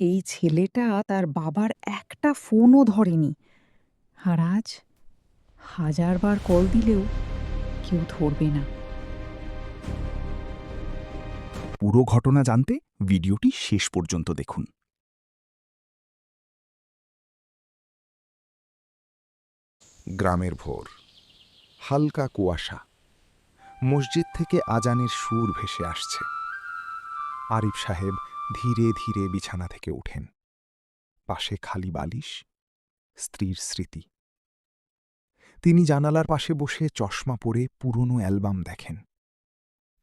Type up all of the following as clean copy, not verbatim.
এই ছেলেটা তার বাবার একটা ফোনও ধরেনি, আর আজ 1000বার কল দিলেও কেউ ধরবে না। পুরো ঘটনা জানতে ভিডিওটি শেষ পর্যন্ত দেখুন। গ্রামের ভোর, হালকা কুয়াশা, মসজিদ থেকে আজানের সুর ভেসে আসছে। আরিফ সাহেব ধীরে ধীরে বিছানা থেকে ওঠেন। পাশে খালি বালিশ, স্ত্রীর স্মৃতি। তিনি জানালার পাশে বসে চশমা পরে পুরনো অ্যালবাম দেখেন।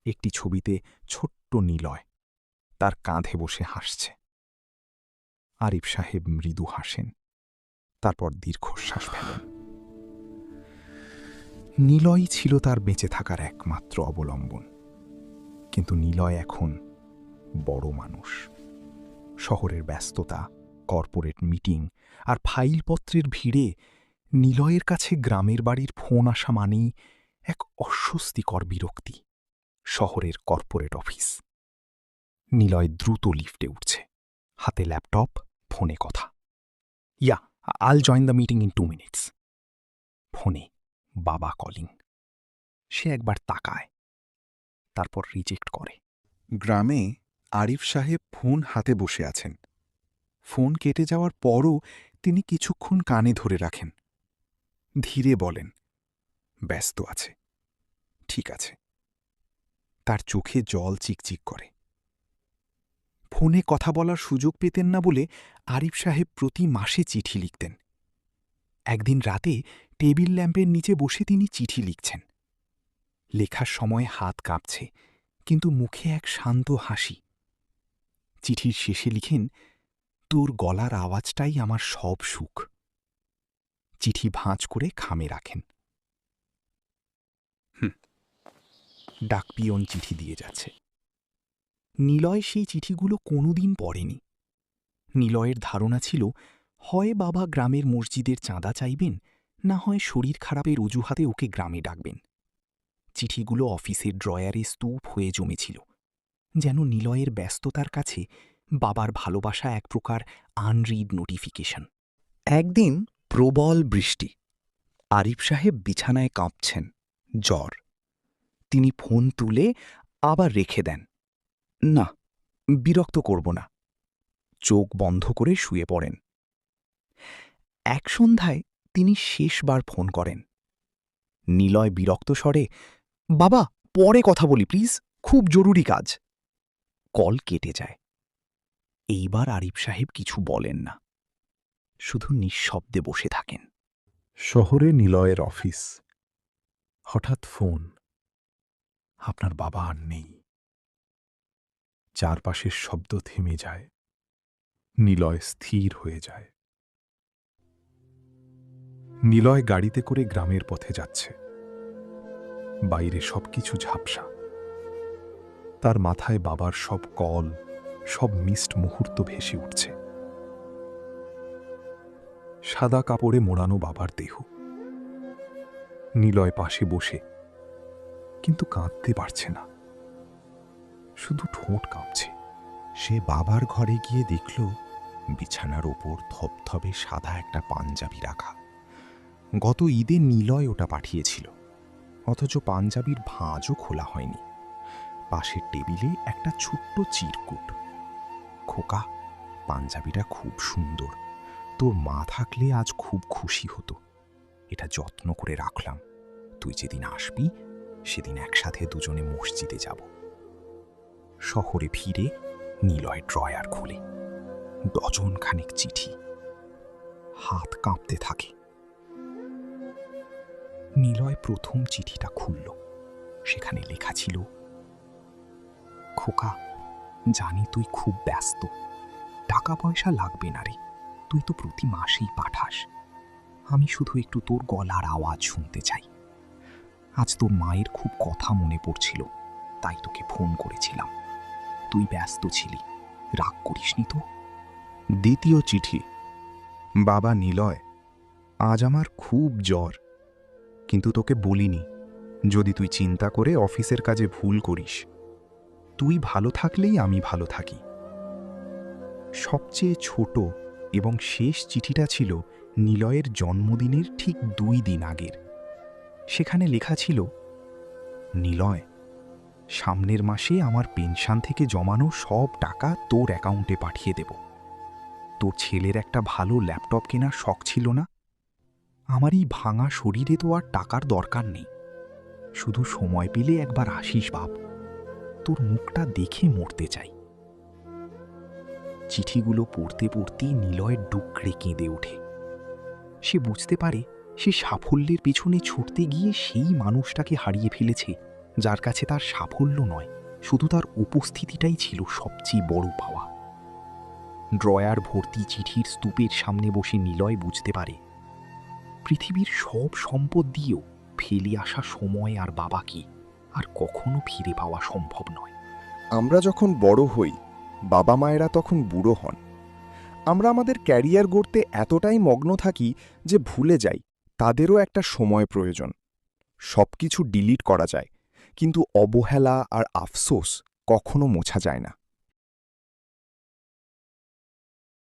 একটি ছবিতে ছোট্ট নিলয় তার কাঁধে বসে হাসছে। আরিফ সাহেব মৃদু হাসেন, তারপর দীর্ঘশ্বাস ফেলেন। নিলয় ছিল তার বেঁচে থাকার একমাত্র অবলম্বন। কিন্তু নিলয় এখন বড় মানুষ। শহরের ব্যস্ততা, কর্পোরেট মিটিং আর ফাইলপত্রের ভিড়ে নিলয়ের কাছে গ্রামের বাড়ির ফোন আসা মানেই এক অস্বস্তিকর বিরক্তি। শহরের কর্পোরেট অফিস। নিলয় দ্রুত লিফটে উঠছে, হাতে ল্যাপটপ, ফোনে কথা। Yeah, I'll join the meeting in 2 minutes. ফোনে বাবা কলিং। সে একবার তাকায়, তারপর রিজেক্ট করে। গ্রামে আরিফ সাহেব ফোন হাতে বসে আছেন। ফোন কেটে যাওয়ার পরও তিনি কিছুক্ষণ কানে ধরে রাখেন। ধীরে বলেন, ব্যস্ত আছে, ঠিক আছে। তার চোখে জল চিকচিক করে। ফোনে কথা বলার সুযোগ পেতেন না বলে আরিফ সাহেব প্রতি মাসে চিঠি লিখতেন। একদিন রাতে টেবিল ল্যাম্পের নিচে বসে তিনি চিঠি লিখছেন। লেখার সময় হাত কাঁপছে, কিন্তু মুখে এক শান্ত হাসি। চিঠির শেষে লিখেন, তোর গলার আওয়াজটাই আমার সব সুখ। চিঠি ভাঁজ করে খামে রাখেন। ডাকপিয়ন চিঠি দিয়ে যাচ্ছে। নিলয় সেই চিঠিগুলো কোনোদিন পড়েনি। নিলয়ের ধারণা ছিল, হয় বাবা গ্রামের মসজিদের চাঁদা চাইবেন, না হয় শরীর খারাপের অজুহাতে ওকে গ্রামে ডাকবেন। চিঠিগুলো অফিসের ড্রয়ারে স্তূপ হয়ে জমেছিল, যেন নিলয়ের ব্যস্ততার কাছে বাবার ভালোবাসা এক প্রকার আনরিড নোটিফিকেশন। একদিন প্রবল বৃষ্টি। আরিফ সাহেব বিছানায় কাঁপছেন, জ্বর। তিনি ফোন তুলে আবার রেখে দেন। না, বিরক্ত করব না। চোখ বন্ধ করে শুয়ে পড়েন। এক সন্ধ্যায় তিনি শেষবার ফোন করেন। নিলয় বিরক্ত স্বরে, বাবা, পরে কথা বলি প্লিজ, খুব জরুরি কাজ। কল কেটে যায়। এইবার আরিফ সাহেব কিছু বলেন না, শুধু নিঃশব্দে বসে থাকেন। শহরে নিলয়ের অফিস। হঠাৎ ফোন, আপনার বাবা আর নেই। চারপাশের শব্দ থেমে যায়। নিলয় স্থির হয়ে যায়। নিলয় গাড়িতে করে গ্রামের পথে যাচ্ছে। বাইরে সবকিছু ঝাপসা। তার মাথায় বাবার সব কল, সব মিসড মুহূর্ত ভেসে উঠছে। সাদা কাপড়ে মোড়ানো বাবার দেহ। নিলয় পাশে বসে, কিন্তু কাঁদতে পারছে না, শুধু ঠোঁট কাঁপছে। সে বাবার ঘরে গিয়ে দেখল বিছানার ওপর থপথপে সাদা একটা পাঞ্জাবি রাখা। গত ঈদে নিলয় ওটা পাঠিয়েছিল, অথচ পাঞ্জাবির ভাঁজও খোলা হয়নি। পাশের টেবিলে একটা ছোট্ট চিরকুট। খোকা, পাঞ্জাবিটা খুব সুন্দর, তোর মা থাকলে আজ খুব খুশি হতো। এটা যত্ন করে রাখলাম, তুই যেদিন আসবি সেদিন একসাথে দুজনে মসজিদে যাব। শহরে ফিরে নিলয় ড্রয়ার খুলে ডজন খানেক চিঠি। হাত কাঁপতে থাকে। নিলয় প্রথম চিঠিটা খুলল। সেখানে লেখা ছিল, খোকা, জানি তুই খুব ব্যস্ত, টাকা পয়সা লাগবে না রে, তুই তো প্রতি মাসেই পাঠাস। আমি শুধু একটু তোর গলার আওয়াজ শুনতে চাই। আজ তোর মায়ের খুব কথা মনে পড়ছিল, তাই তোকে ফোন করেছিলাম। তুই ব্যস্ত ছিলি, রাগ করিসনি তো? দ্বিতীয় চিঠি। বাবা নিলয়, আজ আমার খুব জ্বর, কিন্তু তোকে বলিনি, যদি তুই চিন্তা করে অফিসের কাজে ভুল করিস। তুই ভালো থাকলেই আমি ভালো থাকি। সবচেয়ে ছোট এবং শেষ চিঠিটা ছিল নিলয়ের জন্মদিনের ঠিক 2 দিন আগের। সেখানে লেখা ছিল, নিলয়, সামনের মাসে আমার পেনশন থেকে জমানো সব টাকা তোর অ্যাকাউন্টে পাঠিয়ে দেব। তোর ছেলের একটা ভালো ল্যাপটপ কেনার শখ ছিল না? আমার এই ভাঙা শরীরে তো আর টাকার দরকার নেই। শুধু সময় পেলে একবার আসিস বাপ, তোর মুখটা দেখে মরতে চাই। চিঠিগুলো পড়তে পড়তেই নিলয় ডুকরে কেঁদে ওঠে। সে বুঝতে পারে সে সাফল্যের পেছনে ছুটতে গিয়ে সেই মানুষটাকে হারিয়ে ফেলেছে যার কাছে তার সাফল্য নয়, শুধু তার উপস্থিতিটাই ছিল সবচেয়ে বড় পাওয়া। ড্রয়ার ভর্তি চিঠির স্তূপের সামনে বসে নিলয় বুঝতে পারে পৃথিবীর সব সম্পদ দিয়েও ফেলে আসা সময় আর বাবাকে আর কখনো ফিরে পাওয়া সম্ভব নয়। আমরা যখন বড় হই, বাবা মায়েরা তখন বুড়ো হন। আমরা আমাদের ক্যারিয়ার গড়তে এতটাই মগ্ন থাকি যে ভুলে যাই তাদেরও একটা সময় প্রয়োজন। সবকিছু ডিলিট করা যায়, কিন্তু অবহেলা আর আফসোস কখনো মোছা যায় না।